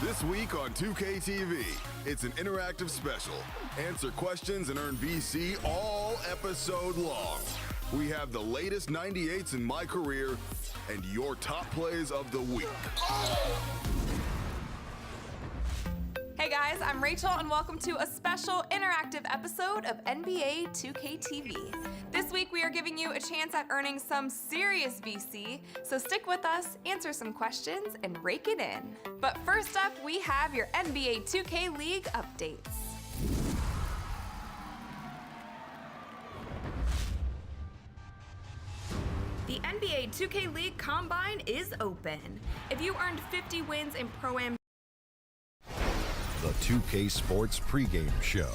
This week on 2K TV, it's an interactive special. Answer questions and earn VC all episode long. We have the latest 98s in my career and your top plays of the week. Hey guys, I'm Rachel and welcome to a special interactive episode of NBA 2K TV. This week we are giving you a chance at earning some serious VC, so stick with us, answer some questions, and rake it in. But first up, we have your NBA 2K League updates. The NBA 2K League Combine is open. If you earned 50 wins in Pro-Am, The 2K Sports pregame show.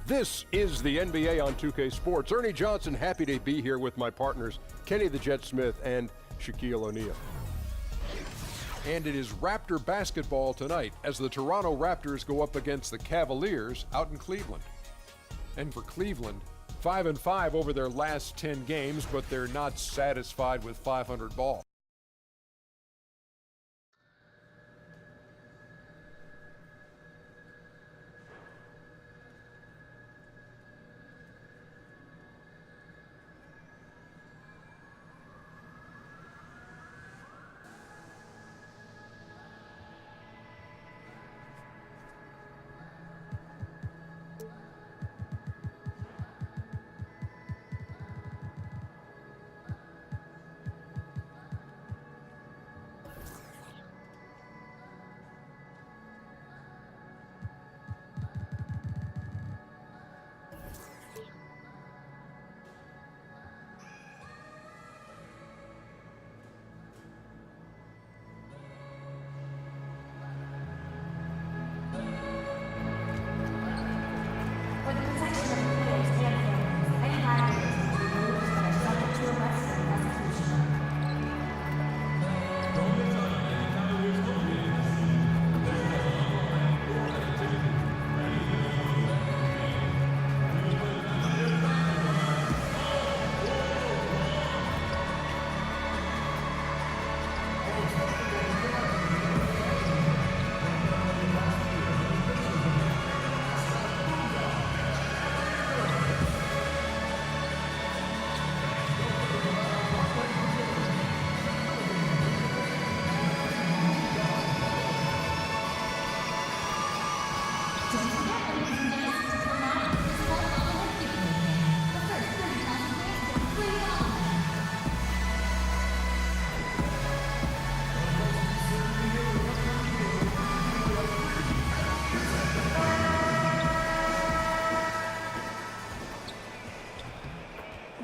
This is the NBA on 2K Sports. Ernie Johnson, happy to be here with my partners, Kenny the Jet Smith and Shaquille O'Neal. And it is Raptor basketball tonight as the Toronto Raptors go up against the Cavaliers out in Cleveland. And for Cleveland, 5-5 over their last 10 games, but they're not satisfied with 500 ball.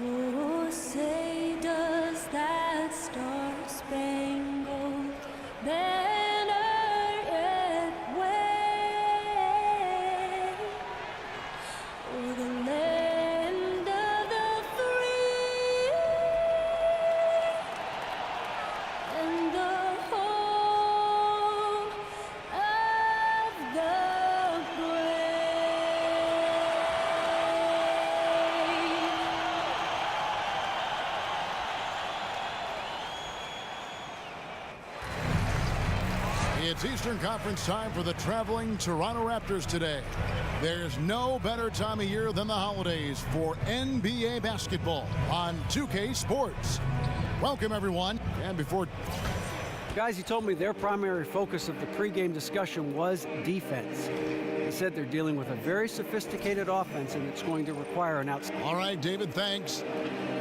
Oh, say does that star-spangled banner yet wave o'er the land of the free and the home of the brave? It's Eastern Conference time for the traveling Toronto Raptors today. There's no better time of year than the holidays for NBA basketball on 2K Sports. Welcome, everyone. And before Guys, he told me their primary focus of the pregame discussion was defense. He said they're dealing with a very sophisticated offense and it's going to require an outstanding. All right, David, thanks.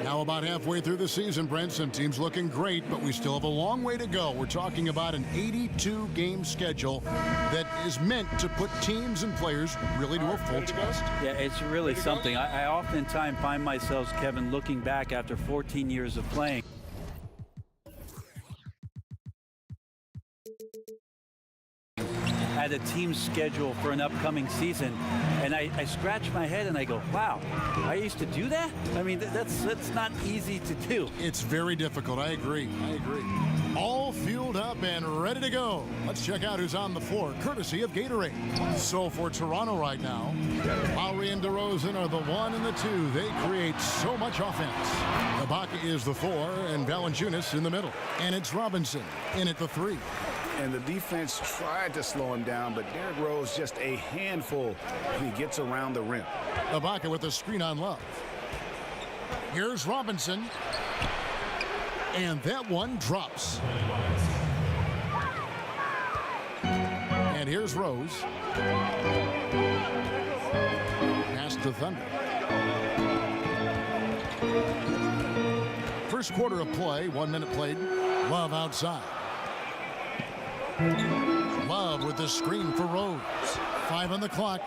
Now about halfway through the season, Brent, some teams looking great, but we still have a long way to go. We're talking about an 82-game schedule that is meant to put teams and players really to a full test. Yeah, it's really something. I oftentimes find myself, Kevin, looking back after 14 years of playing. at a team schedule for an upcoming season, and I scratch my head and I go, wow, I used to do that? I mean, that's not easy to do. It's very difficult. I agree. All fueled up and ready to go. Let's check out who's on the floor, courtesy of Gatorade. So for Toronto right now, Lowry and DeRozan are the 1 and the 2. They create so much offense. Ibaka is the 4, and Valanciunas in the middle. And it's Robinson in at the 3. And the defense tried to slow him down, but Derrick Rose just a handful when he gets around the rim. Ibaka with a screen on Love. Here's Robinson. And that one drops. And here's Rose. Pass to Thunder. First quarter of play, 1 minute played. Love outside. Love with the screen for Rose. 5 on the clock.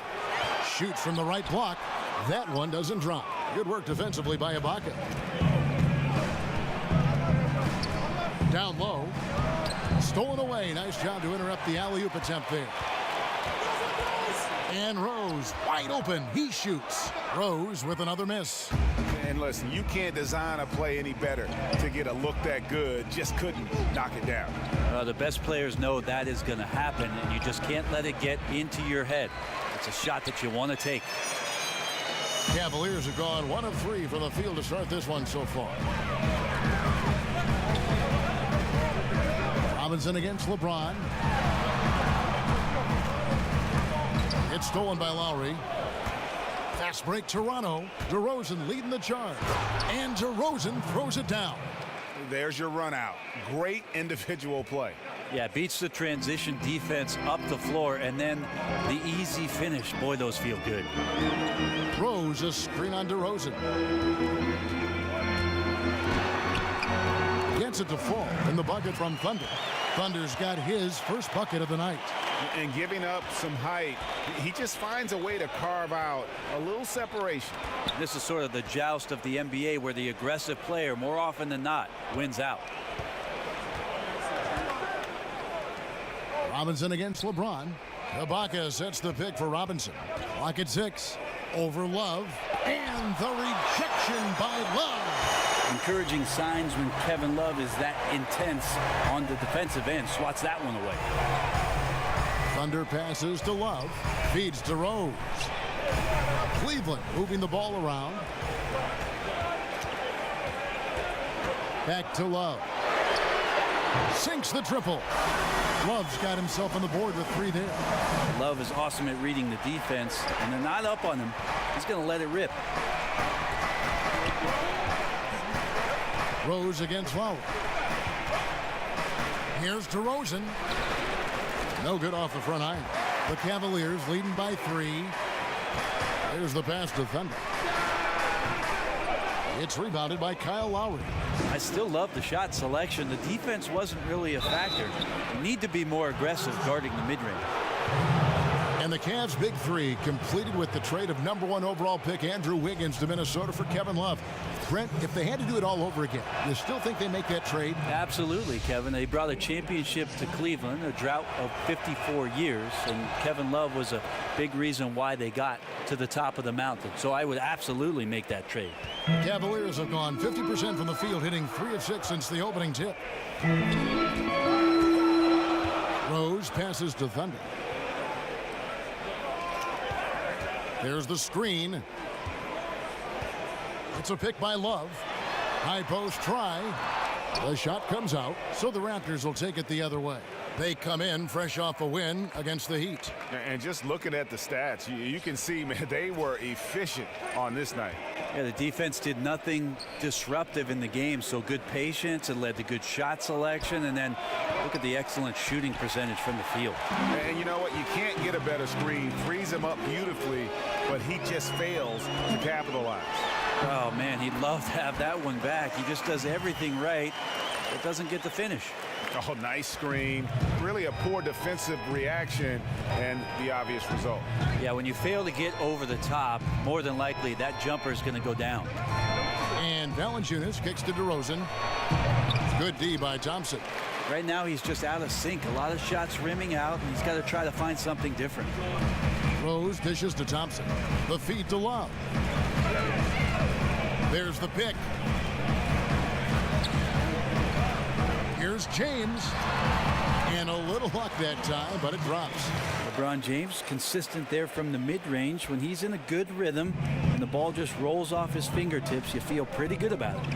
Shoots from the right block. That one doesn't drop. Good work defensively by Ibaka. Down low. Stolen away. Nice job to interrupt the alley-oop attempt there. And Rose wide open. He shoots. Rose with another miss. And listen, you can't design a play any better to get a look that good. Just couldn't knock it down. The best players know that is going to happen, and you just can't let it get into your head. It's a shot that you want to take. Cavaliers have gone 1 of 3 from the field to start this one so far. Robinson against LeBron. It's stolen by Lowry. Fast break Toronto. DeRozan leading the charge. And DeRozan throws it down. There's your run out. Great individual play. Yeah, beats the transition defense up the floor, and then the easy finish. Boy, those feel good. Rose a screen on DeRozan. Gets it to fall in the bucket from Thunder. Thunder's got his first bucket of the night. And giving up some height, he just finds a way to carve out a little separation. This is sort of the joust of the NBA, where the aggressive player, more often than not, wins out. Robinson against LeBron. Ibaka sets the pick for Robinson. Clock at 6. Over Love. And the rejection by Love. Encouraging signs when Kevin Love is that intense on the defensive end. Swats that one away. Thunder passes to Love. Feeds to Rose. Cleveland moving the ball around. Back to Love. Sinks the triple. Love's got himself on the board with 3 there. Love is awesome at reading the defense, and they're not up on him. He's going to let it rip. Rose against Lowry. Here's DeRozan. No good off the front iron. The Cavaliers leading by 3. There's the pass to Thunder. It's rebounded by Kyle Lowry. I still love the shot selection. The defense wasn't really a factor. You need to be more aggressive guarding the mid-range. And the Cavs' big 3 completed with the trade of #1 overall pick Andrew Wiggins to Minnesota for Kevin Love. Brent, if they had to do it all over again, you still think they make that trade? Absolutely, Kevin. They brought a championship to Cleveland, a drought of 54 years, and Kevin Love was a big reason why they got to the top of the mountain. So I would absolutely make that trade. Cavaliers have gone 50% from the field, hitting 3 of 6 since the opening tip. Rose passes to Thunder. There's the screen. It's a pick by Love. High post try. The shot comes out, so the Raptors will take it the other way. They come in fresh off a win against the Heat. And just looking at the stats, you can see, man, they were efficient on this night. Yeah, the defense did nothing disruptive in the game, so good patience. It led to good shot selection, and then look at the excellent shooting percentage from the field. And you know what? You can't get a better screen. Frees him up beautifully, but he just fails to capitalize. Oh, man, he'd love to have that one back. He just does everything right, but doesn't get the finish. Oh, nice screen. Really a poor defensive reaction, and the obvious result. Yeah, when you fail to get over the top, more than likely that jumper is going to go down. And Valanciunas kicks to DeRozan. Good D by Thompson. Right now, he's just out of sync. A lot of shots rimming out, and he's got to try to find something different. Rose dishes to Thompson. The feed to Love. There's the pick. Here's James. And a little luck that time, but it drops. LeBron James consistent there from the mid-range. When he's in a good rhythm and the ball just rolls off his fingertips, you feel pretty good about it.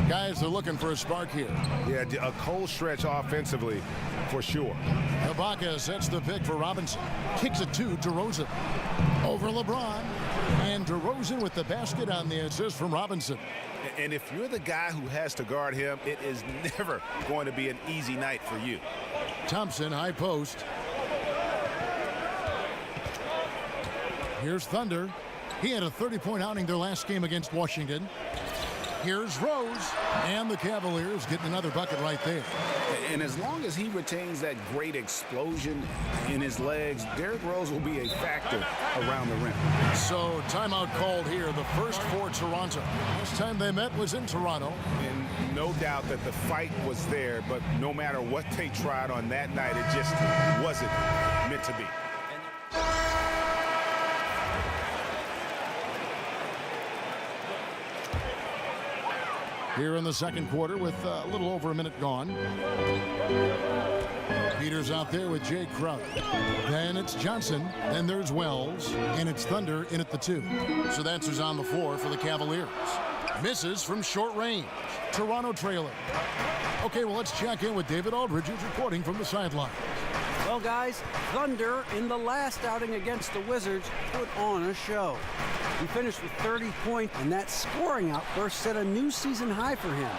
Guys, they're looking for a spark here. Yeah, a cold stretch offensively for sure. Ibaka sets the pick for Robinson. Kicks it to DeRozan. Over LeBron. And DeRozan with the basket on the assist from Robinson. And if you're the guy who has to guard him, it is never going to be an easy night for you. Thompson, high post. Here's Thunder. He had a 30-point outing their last game against Washington. Here's Rose. And the Cavaliers getting another bucket right there. And as long as he retains that great explosion in his legs, Derrick Rose will be a factor around the rim. So timeout called here, the first for Toronto. Last time they met was in Toronto. And no doubt that the fight was there, but no matter what they tried on that night, it just wasn't meant to be. Here in the second quarter with a little over a minute gone. Peters out there with Jay Crowder. Then it's Johnson. Then there's Wells. And it's Thunder in at the 2. So that's who's on the floor for the Cavaliers. Misses from short range. Toronto trailing. Okay, well, let's check in with David Aldridge, who's reporting from the sideline. Well, guys, Thunder in the last outing against the Wizards put on a show. He finished with 30 points, and that scoring outburst set a new season high for him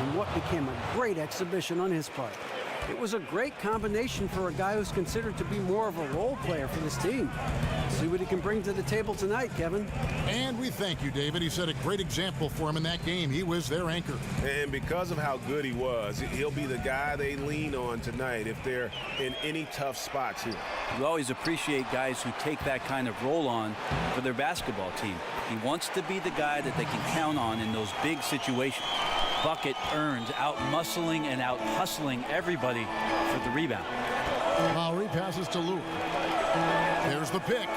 in what became a great exhibition on his part. It was a great combination for a guy who's considered to be more of a role player for this team. See what he can bring to the table tonight, Kevin. And we thank you, David. He set a great example for him in that game. He was their anchor. And because of how good he was, he'll be the guy they lean on tonight if they're in any tough spots here. You always appreciate guys who take that kind of role on for their basketball team. He wants to be the guy that they can count on in those big situations. Bucket earned, out-muscling and out-hustling everybody for the rebound. Lowry passes to Lure. There's the pick.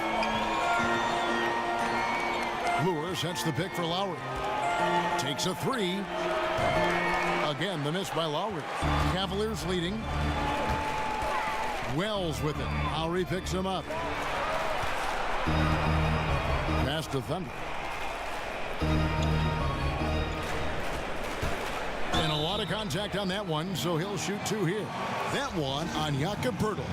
Lure sets the pick for Lowry. Takes a 3. Again, the miss by Lowry. Cavaliers leading. Wells with it. Lowry picks him up. Pass to Thunder. And a lot of contact on that one, so he'll shoot 2 here. That one on Jakob Poeltl.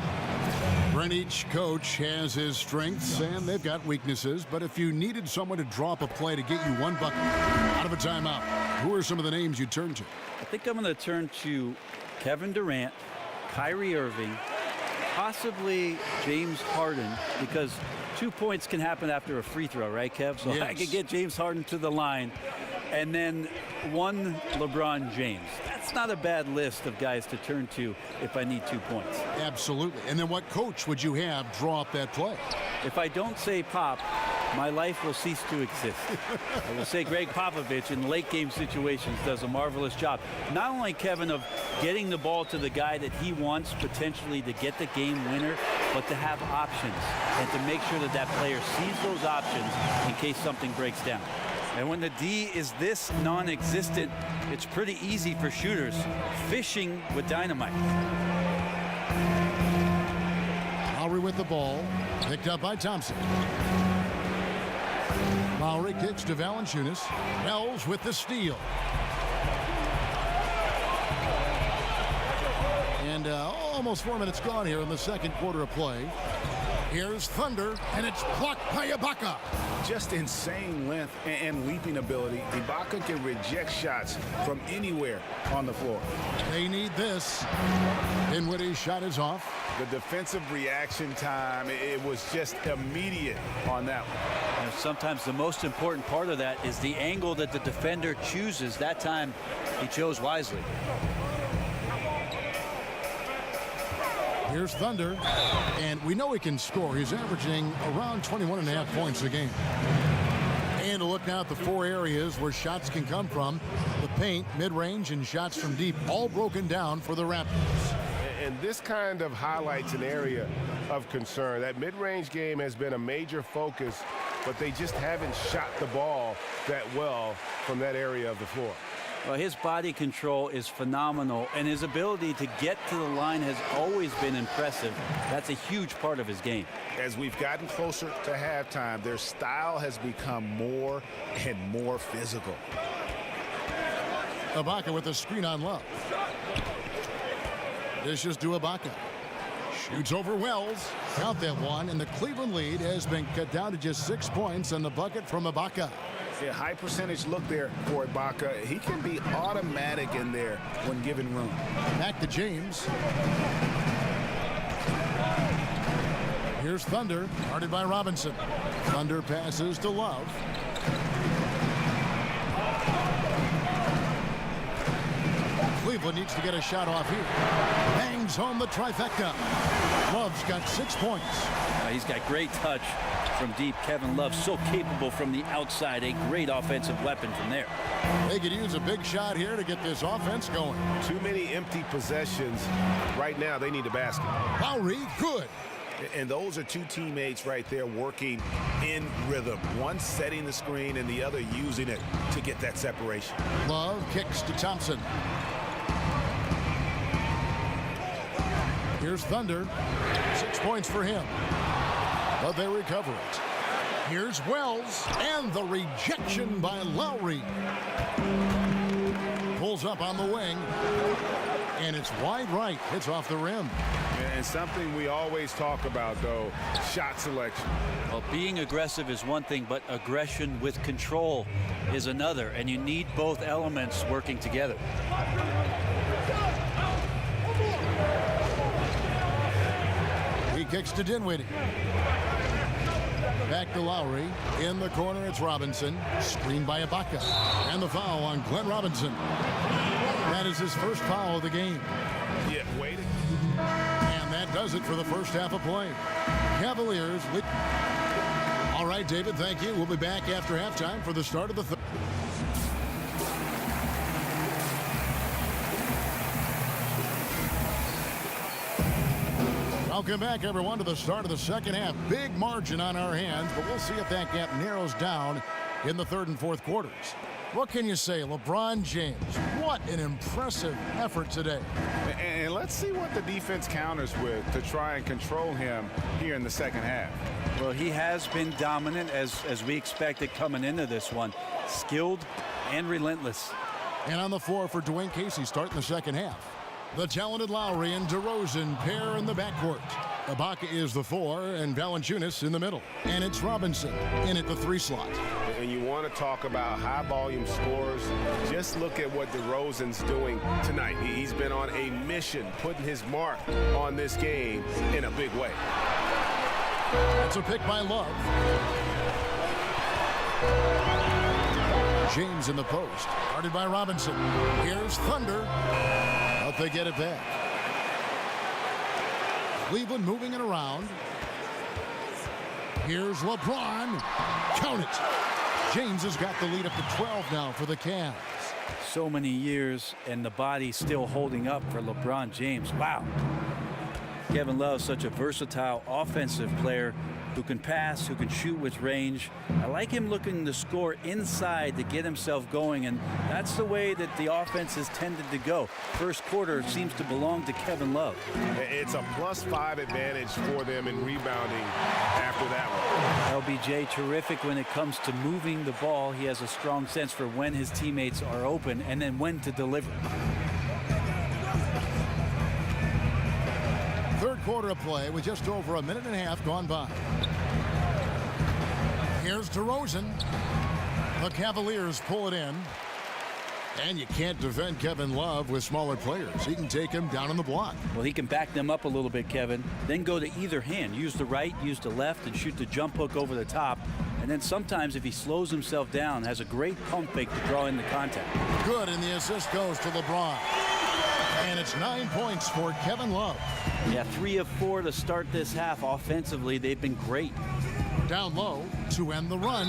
And each coach has his strengths, and they've got weaknesses. But if you needed someone to drop a play to get you 1 bucket out of a timeout, who are some of the names you turn to? I think I'm going to turn to Kevin Durant, Kyrie Irving, possibly James Harden, because 2 points can happen after a free throw, right, Kev? So yes. I could get James Harden to the line. And then 1 LeBron James. That's not a bad list of guys to turn to if I need 2 points. Absolutely. And then what coach would you have draw up that play? If I don't say Pop, my life will cease to exist. I will say Greg Popovich in late game situations does a marvelous job. Not only, Kevin, of getting the ball to the guy that he wants potentially to get the game winner, but to have options and to make sure that that player sees those options in case something breaks down. And when the D is this non-existent, it's pretty easy for shooters. Fishing with dynamite. Lowry with the ball. Picked up by Thompson. Lowry kicks to Valanciunas. Wells with the steal. And almost 4 minutes gone here in the second quarter of play. Here's Thunder, and it's blocked by Ibaka. Just insane length and leaping ability. Ibaka can reject shots from anywhere on the floor. They need this. Dinwiddie's shot is off. The defensive reaction time, it was just immediate on that one. You know, sometimes the most important part of that is the angle that the defender chooses. That time, he chose wisely. Here's Thunder, and we know he can score. He's averaging around 21.5 points a game. Taking a look now at the 4 areas where shots can come from. The paint, mid-range, and shots from deep, all broken down for the Raptors. And this kind of highlights an area of concern. That mid-range game has been a major focus, but they just haven't shot the ball that well from that area of the floor. Well, his body control is phenomenal, and his ability to get to the line has always been impressive. That's a huge part of his game. As we've gotten closer to halftime, their style has become more and more physical. Ibaka with a screen on Love. Dishes to Ibaka. Shoots over Wells. Count that one, and the Cleveland lead has been cut down to just 6 points on the bucket from Ibaka. Yeah, high percentage look there for Ibaka. He can be automatic in there when given room. Back to James. Here's Thunder, guarded by Robinson. Thunder passes to Love. Cleveland needs to get a shot off here. Bangs home the trifecta. Love's got 6 points. He's got great touch from deep. Kevin Love so capable from the outside. A great offensive weapon from there. They could use a big shot here to get this offense going. Too many empty possessions. Right now, they need a basket. Lowry, good. And those are two teammates right there working in rhythm. One setting the screen and the other using it to get that separation. Love kicks to Thompson. Here's Thunder. 6 points for him. But they recover it. Here's Wells. And the rejection by Lowry. Pulls up on the wing. And it's wide right. Hits off the rim. And something we always talk about, though, shot selection. Well, being aggressive is one thing, but aggression with control is another. And you need both elements working together. He kicks to Dinwiddie. Back to Lowry. In the corner, it's Robinson. Screened by Ibaka. And the foul on Glenn Robinson. That is his first foul of the game. Yeah, waiting. And that does it for the first half of play. Cavaliers with... All right, David, thank you. We'll be back after halftime for the start of the third. Welcome back, everyone, to the start of the second half. Big margin on our hands, but we'll see if that gap narrows down in the third and fourth quarters. What can you say? LeBron James, what an impressive effort today. And let's see what the defense counters with to try and control him here in the second half. Well, he has been dominant as we expected coming into this one. Skilled and relentless. And on the floor for Dwayne Casey starting the second half. The talented Lowry and DeRozan pair in the backcourt. Ibaka is the 4 and Valanciunas in the middle. And it's Robinson in at the 3 slot. And you want to talk about high volume scores, just look at what DeRozan's doing tonight. He's been on a mission, putting his mark on this game in a big way. That's a pick by Love. James in the post, guarded by Robinson. Here's Thunder. But they get it back. Cleveland moving it around. Here's LeBron. Count it. James has got the lead up to 12 now for the Cavs. So many years, and the body still holding up for LeBron James. Wow. Kevin Love, such a versatile offensive player who can pass, who can shoot with range. I like him looking to score inside to get himself going, and that's the way that the offense has tended to go. First quarter seems to belong to Kevin Love. It's a +5 advantage for them in rebounding after that one. LBJ terrific when it comes to moving the ball. He has a strong sense for when his teammates are open and then when to deliver. Third quarter of play with just over a minute and a half gone by. Here's DeRozan. The Cavaliers pull it in. And you can't defend Kevin Love with smaller players. He can take him down on the block. Well, he can back them up a little bit, Kevin. Then go to either hand. Use the right, use the left, and shoot the jump hook over the top. And then sometimes if he slows himself down, has a great pump fake to draw in the contact. Good, and the assist goes to LeBron. And it's 9 points for Kevin Love. Yeah, 3 of 4 to start this half. Offensively, they've been great. Down low to end the run,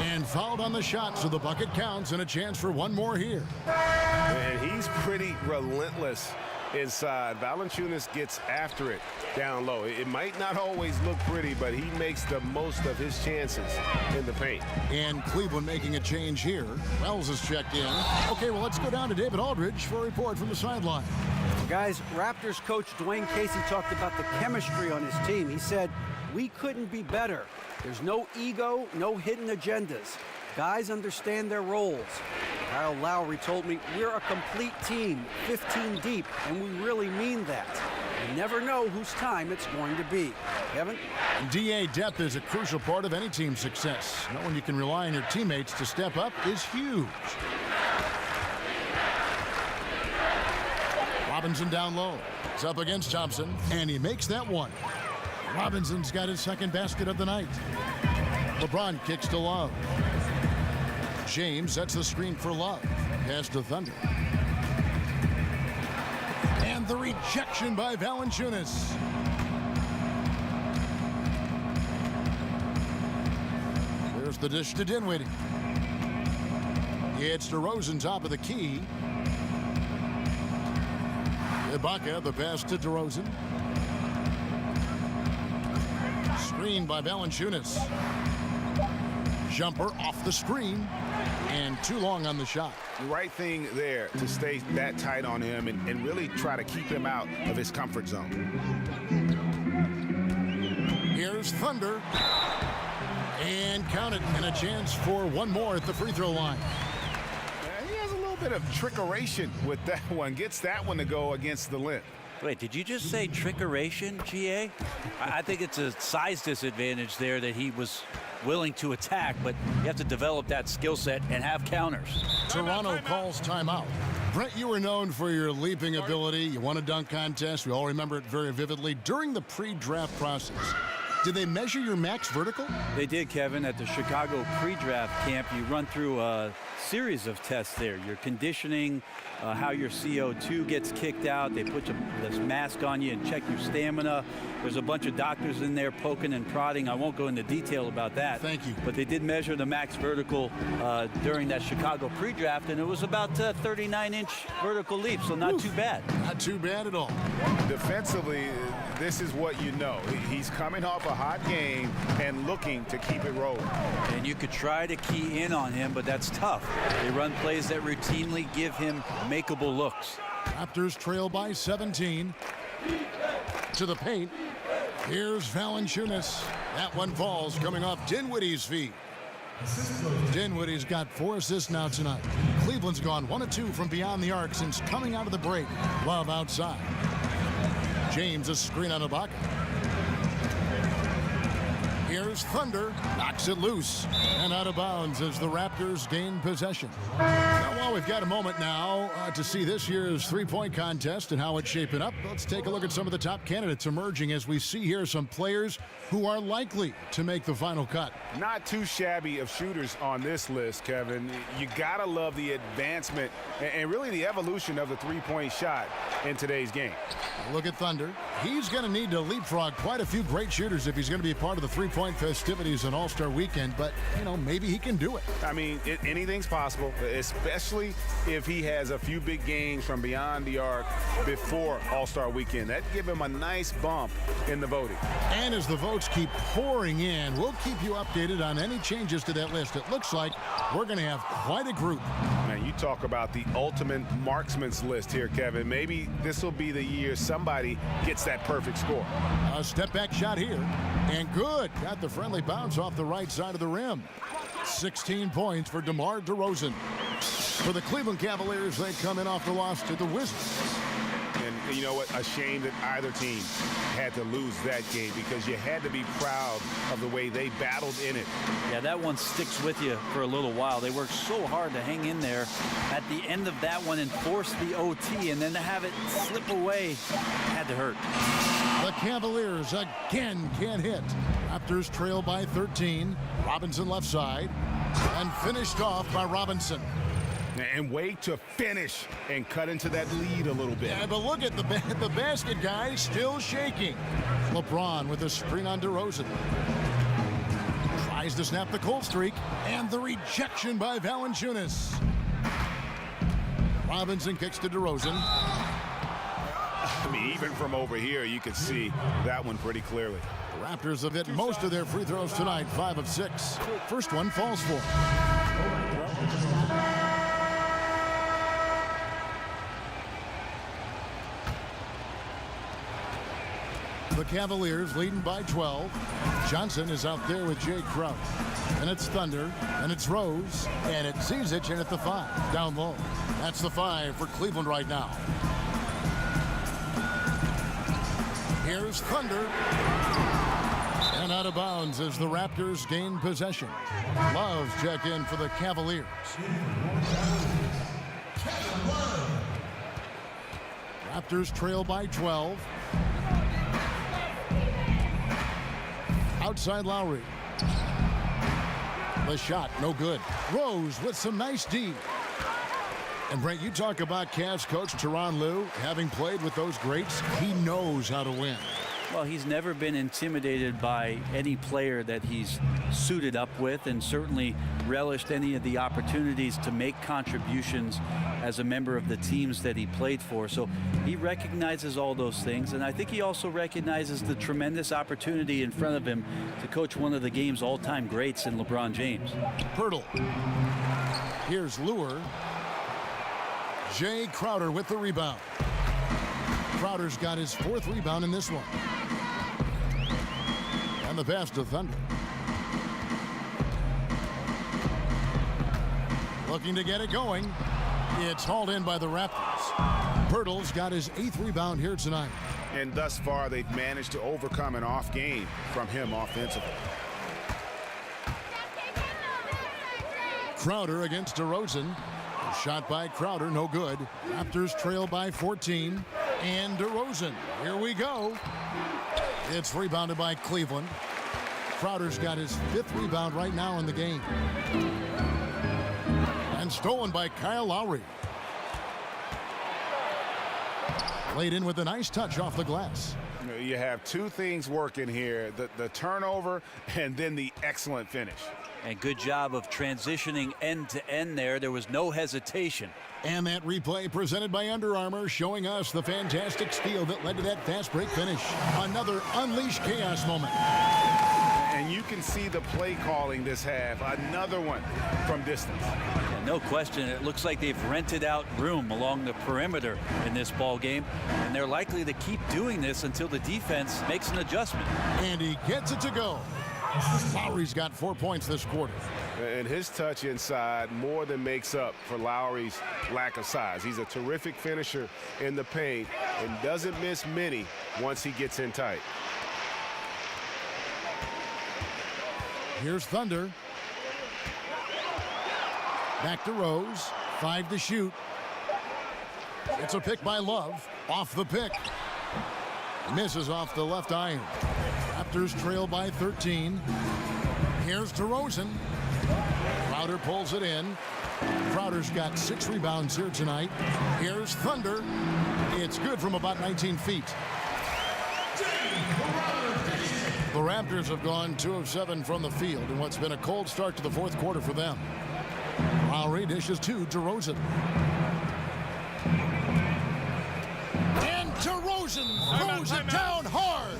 and fouled on the shot, so the bucket counts and a chance for one more here. And he's pretty relentless inside. Valanciunas gets after it down low. It might not always look pretty, but he makes the most of his chances in the paint. And Cleveland making a change here. Wells is checked in. Okay, well, let's go down to David Aldridge for a report from the sideline. Guys, Raptors coach Dwayne Casey talked about the chemistry on his team. He said, "We couldn't be better. There's no ego, no hidden agendas. Guys understand their roles." Kyle Lowry told me, "We're a complete team, 15 deep, and we really mean that. You never know whose time it's going to be." Kevin? DA depth is a crucial part of any team's success. Knowing you can rely on your teammates to step up is huge. Robinson down low. It's up against Thompson, and he makes that one. Robinson's got his second basket of the night. LeBron kicks to Love. James sets the screen for Love. Pass to Thunder. And the rejection by Valanciunas. There's the dish to Dinwiddie. It's DeRozan top of the key. Ibaka, the pass to DeRozan. Screen by Valanciunas. Jumper off the screen. And too long on the shot. The right thing there to stay that tight on him and really try to keep him out of his comfort zone. Here's Thunder. And count it. And a chance for one more at the free throw line. He has a little bit of trickeration with that one. Gets that one to go against the limb. Wait, did you just say trickeration, GA? I think it's a size disadvantage there that he was willing to attack, but you have to develop that skill set and have counters. Toronto calls timeout. Brent, you were known for your leaping ability. You won a dunk contest. We all remember it very vividly. During the pre-draft process, did they measure your max vertical? They did, Kevin. At the Chicago pre-draft camp, you run through a series of tests there. Your conditioning, how your CO2 gets kicked out. They put this mask on you and check your stamina. There's a bunch of doctors in there poking and prodding. I won't go into detail about that. Thank you. But they did measure the max vertical during that Chicago pre-draft, and it was about 39-inch vertical leap, so not too bad. Not too bad at all. Defensively, this is what you know. He's coming off a hot game and looking to keep it rolling. And you could try to key in on him, but that's tough. They run plays that routinely give him makeable looks. Raptors trail by 17. To the paint. Here's Valanciunas. That one falls, coming off Dinwiddie's feet. Dinwiddie's got 4 assists now tonight. Cleveland's gone 1 of 2 from beyond the arc since coming out of the break. Love outside. James a screen on Ibaka. Here's Thunder, knocks it loose and out of bounds as the Raptors gain possession. Now, while we've got a moment now to see this year's three-point contest and how it's shaping up, let's take a look at some of the top candidates emerging as we see here some players who are likely to make the final cut. Not too shabby of shooters on this list, Kevin. You gotta love the advancement and really the evolution of the three-point shot in today's game. Look at Thunder. He's going to need to leapfrog quite a few great shooters if he's going to be a part of the three-point festivities on All-Star Weekend, but, you know, maybe he can do it. I mean, anything's possible, especially if he has a few big games from beyond the arc before All-Star Weekend. That'd give him a nice bump in the voting. And as the votes keep pouring in, we'll keep you updated on any changes to that list. It looks like we're going to have quite a group. Man, you talk about the ultimate marksman's list here, Kevin. Maybe this will be the year somebody gets that perfect score. A step-back shot here, and good. Got the friendly bounce off the right side of the rim. 16 points for DeMar DeRozan. For the Cleveland Cavaliers, they come in off the loss to the Wizards. And you know what? A shame that either team had to lose that game because you had to be proud of the way they battled in it. Yeah, that one sticks with you for a little while. They worked so hard to hang in there at the end of that one and force the OT, and then to have it slip away had to hurt. The Cavaliers again can't hit. Raptors trail by 13. Robinson left side, and finished off by Robinson. And way to finish and cut into that lead a little bit. Yeah, but look at the basket, guys, still shaking. LeBron with a screen on DeRozan. Tries to snap the cold streak, and the rejection by Valanciunas. Robinson kicks to DeRozan. I mean, even from over here, you can see that one pretty clearly. The Raptors have hit most of their free throws tonight, 5 of 6. First one falls for. The Cavaliers leading by 12. Johnson is out there with Jay Crowder. And it's Thunder, and it's Rose, and it's Zizic in at the 5, down low. That's the 5 for Cleveland right now. Here's Thunder. And out of bounds as the Raptors gain possession. Love's check in for the Cavaliers. Raptors trail by 12. Outside Lowry. The shot, no good. Rose with some nice D. And Brent, you talk about Cavs coach Tyronn Lue, having played with those greats, he knows how to win. Well, he's never been intimidated by any player that he's suited up with, and certainly relished any of the opportunities to make contributions as a member of the teams that he played for. So he recognizes all those things, and I think he also recognizes the tremendous opportunity in front of him to coach one of the game's all-time greats in LeBron James. Pirtle. Here's Lure. Jay Crowder with the rebound. Crowder's got his 4th rebound in this one. And the pass to Thunder. Looking to get it going. It's hauled in by the Raptors. Pirtle's got his 8th rebound here tonight. And thus far, they've managed to overcome an off game from him offensively. Crowder against DeRozan. Shot by Crowder, no good. Raptors trail by 14. And DeRozan, here we go. It's rebounded by Cleveland. Crowder's got his 5th rebound right now in the game. And stolen by Kyle Lowry. Laid in with a nice touch off the glass. You have two things working here, the turnover and then the excellent finish. And good job of transitioning end to end there. There was no hesitation. And that replay presented by Under Armour, showing us the fantastic steal that led to that fast break finish. Another unleashed chaos moment. And you can see the play calling this half. Another one from distance. And no question, it looks like they've rented out room along the perimeter in this ball game. And they're likely to keep doing this until the defense makes an adjustment. And he gets it to go. Lowry's got 4 points this quarter. And his touch inside more than makes up for Lowry's lack of size. He's a terrific finisher in the paint and doesn't miss many once he gets in tight. Here's Thunder. Back to Rose. 5 to shoot. It's a pick by Love. Off the pick. Misses off the left iron. Raptors trail by 13. Here's DeRozan. Crowder pulls it in. Crowder's got 6 rebounds here tonight. Here's Thunder. It's good from about 19 feet. The Raptors have gone 2 of 7 from the field in what's been a cold start to the 4th quarter for them. Lowry dishes to DeRozan. And DeRozan throws it down hard.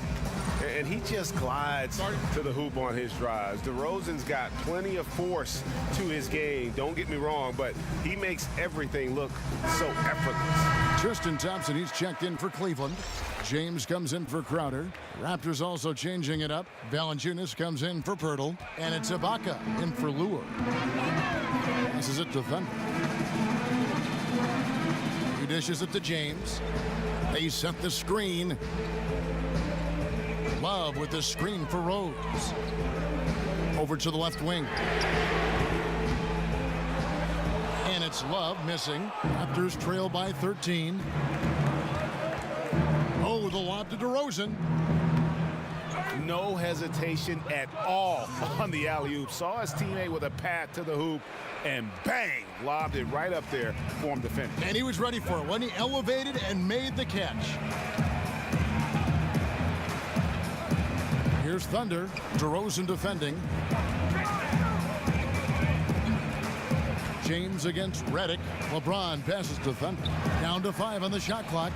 And he just glides to the hoop on his drives. DeRozan's got plenty of force to his game. Don't get me wrong, but he makes everything look so effortless. Tristan Thompson, he's checked in for Cleveland. James comes in for Crowder. Raptors also changing it up. Valanciunas comes in for Pirtle. And it's Ibaka in for Lure. Passes it to Thunder. He dishes it to James. They set the screen. Love with the screen for Rose. Over to the left wing. And it's Love missing. Raptors trail by 13. Oh, the lob to DeRozan. No hesitation at all on the alley-oop. Saw his teammate with a path to the hoop, and bang, lobbed it right up there for him to finish. And he was ready for it when he elevated and made the catch. Here's Thunder. DeRozan defending. James against Redick. LeBron passes to Thunder. Down to 5 on the shot clock.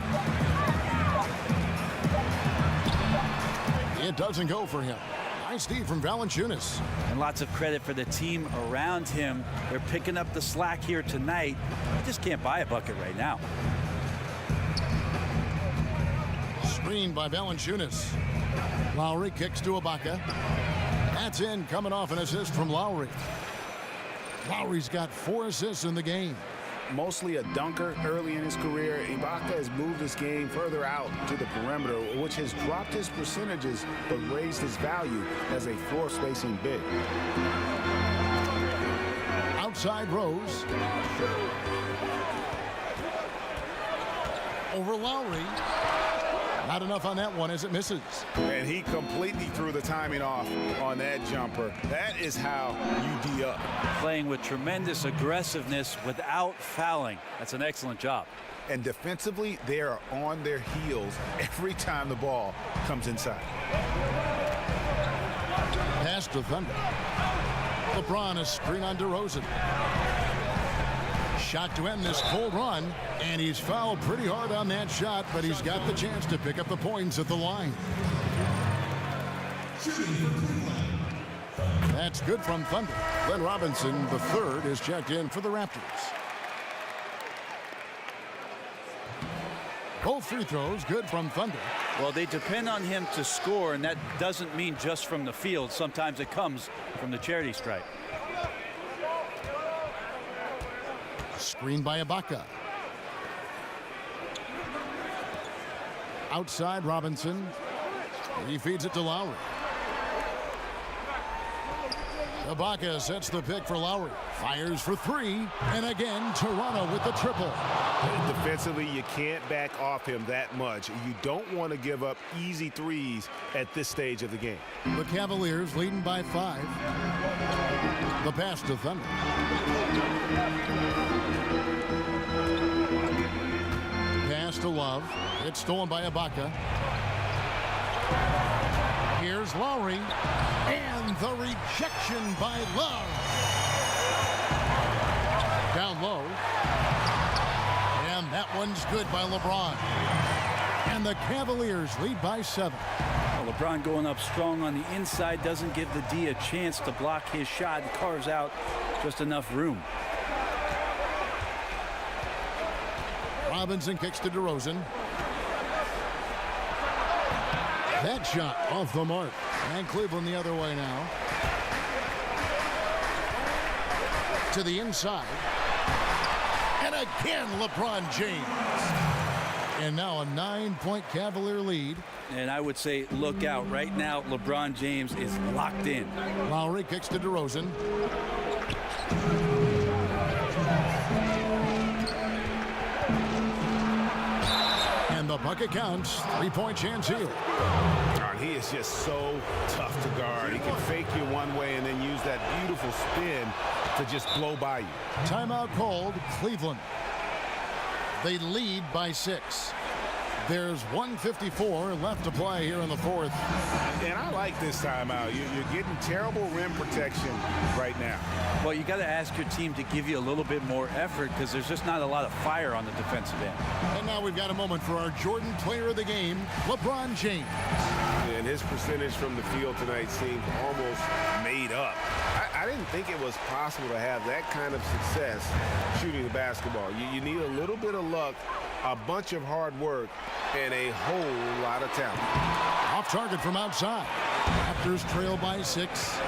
It doesn't go for him. Nice D from Valanciunas. And lots of credit for the team around him. They're picking up the slack here tonight. He just can't buy a bucket right now. Screened by Valanciunas. Lowry kicks to Ibaka. That's in, coming off an assist from Lowry. Lowry's got 4 assists in the game. Mostly a dunker early in his career, Ibaka has moved his game further out to the perimeter, which has dropped his percentages but raised his value as a floor spacing big. Outside Rose. Over Lowry. Not enough on that one as it misses. And he completely threw the timing off on that jumper. That is how you D up. Playing with tremendous aggressiveness without fouling. That's an excellent job. And defensively, they are on their heels every time the ball comes inside. Pass to Thunder. LeBron, a screen on DeRozan. Shot to end this cold run, and he's fouled pretty hard on that shot, but he's got the chance to pick up the points at the line. That's good from Thunder. Glenn Robinson, the third, is checked in for the Raptors. Both free throws good from Thunder. Well, they depend on him to score, and that doesn't mean just from the field. Sometimes it comes from the charity stripe. Screen by Ibaka. Outside Robinson. He feeds it to Lowry. Ibaka sets the pick for Lowry. Fires for 3. And again, Toronto with the triple. Defensively, you can't back off him that much. You don't want to give up easy threes at this stage of the game. The Cavaliers leading by 5. The pass to Thunder. Pass to Love. It's stolen by Ibaka. Here's Lowry. And the rejection by Love. Down low. And that one's good by LeBron. And the Cavaliers lead by 7. Well, LeBron going up strong on the inside doesn't give the D a chance to block his shot. He carves out just enough room. Robinson kicks to DeRozan. That shot off the mark. And Cleveland the other way now. To the inside. And again, LeBron James. And now a 9-point Cavalier lead. And I would say look out. Right now, LeBron James is locked in. Lowry kicks to DeRozan. And the bucket counts. 3-point chance here. He is just so tough to guard. He can fake you one way and then use that beautiful spin to just blow by you. Timeout called. Cleveland. They lead by 6. There's 1:54 left to play here in the fourth. And I like this timeout. You're getting terrible rim protection right now. Well, you got to ask your team to give you a little bit more effort because there's just not a lot of fire on the defensive end. And now we've got a moment for our Jordan player of the game, LeBron James. And his percentage from the field tonight seemed almost made up. I didn't think it was possible to have that kind of success shooting the basketball. You need a little bit of luck, a bunch of hard work, and a whole lot of talent. Off target from outside. Raptors trail by 6.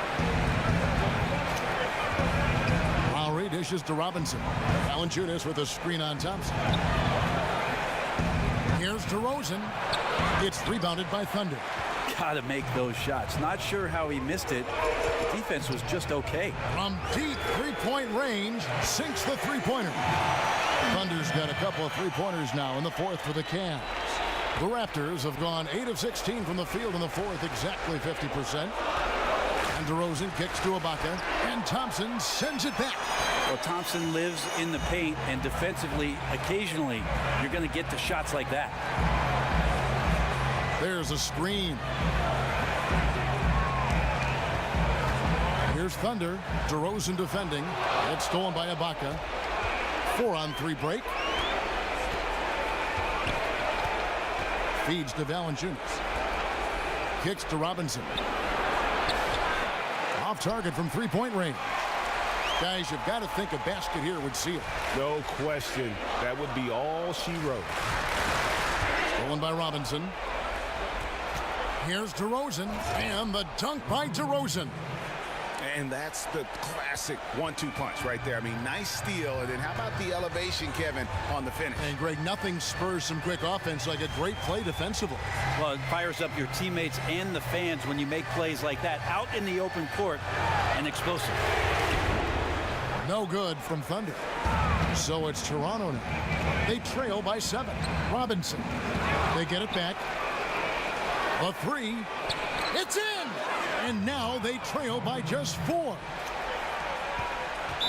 Lowry dishes to Robinson. Valanciunas with a screen on Thompson. Here's DeRozan. It's rebounded by Thunder. Got to make those shots. Not sure how he missed it. The defense was just okay. From deep three-point range, sinks the three-pointer. Thunder's got a couple of three-pointers now in the fourth for the Cavs. The Raptors have gone 8 of 16 from the field in the fourth, exactly 50%. And DeRozan kicks to Ibaka, and Thompson sends it back. Well, Thompson lives in the paint, and defensively, occasionally, you're going to get to shots like that. There's a screen. Here's Thunder. DeRozan defending. It's stolen by Ibaka. 4-on-3 break. Feeds to Valanciunas. Kicks to Robinson. Off target from three-point range. Guys, you've got to think a basket here would seal. No question. That would be all she wrote. Stolen by Robinson. Here's DeRozan, and the dunk by DeRozan. And that's the classic 1-2 punch right there. I mean, nice steal. And then how about the elevation, Kevin, on the finish? And Greg, nothing spurs some quick offense like a great play defensively. Well, it fires up your teammates and the fans when you make plays like that out in the open court and explosive. No good from Thunder. So it's Toronto now. They trail by 7. Robinson. They get it back. A 3. It's in! And now they trail by just 4.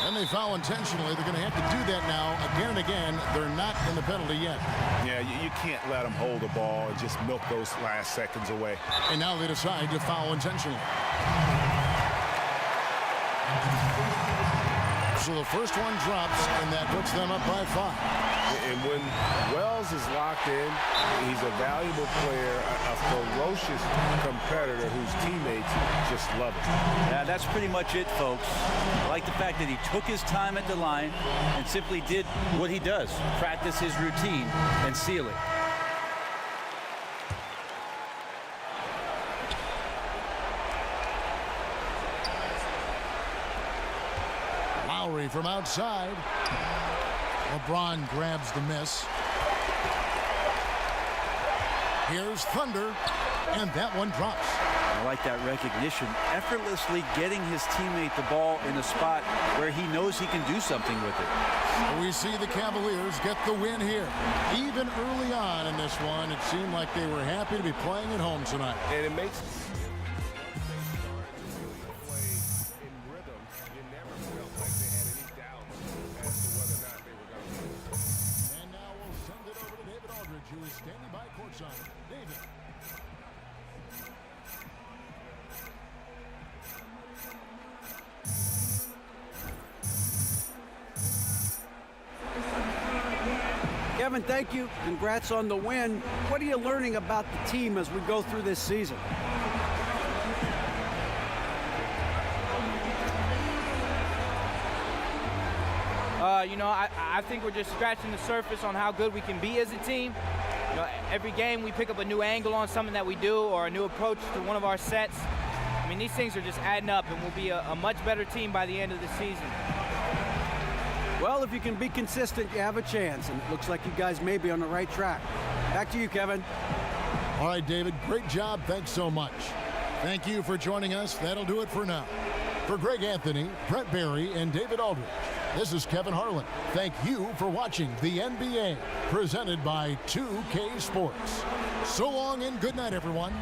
And they foul intentionally. They're going to have to do that now again and again. They're not in the penalty yet. Yeah, you can't let them hold the ball and just milk those last seconds away. And now they decide to foul intentionally. So the first one drops, and that puts them up by 5. And when Wells is locked in, he's a valuable player, a ferocious competitor whose teammates just love it. Yeah, that's pretty much it, folks. I like the fact that he took his time at the line and simply did what he does, practice his routine and seal it. Lowry from outside. LeBron grabs the miss. Here's Thunder, and that one drops. I like that recognition. Effortlessly getting his teammate the ball in a spot where he knows he can do something with it. We see the Cavaliers get the win here. Even early on in this one, it seemed like they were happy to be playing at home tonight. And it makes... Who is standing by courtside. David. Kevin, thank you. Congrats on the win. What are you learning about the team as we go through this season? I think we're just scratching the surface on how good we can be as a team. Every game we pick up a new angle on something that we do or a new approach to one of our sets. I mean, these things are just adding up, and we'll be a much better team by the end of the season. Well, if you can be consistent, you have a chance, and it looks like you guys may be on the right track. Back to you, Kevin. All right, David, great job. Thanks so much. Thank you for joining us. That'll do it for now. For Greg Anthony, Brett Barry, and David Aldridge, this is Kevin Harlan. Thank you for watching the NBA, presented by 2K Sports. So long and good night, everyone.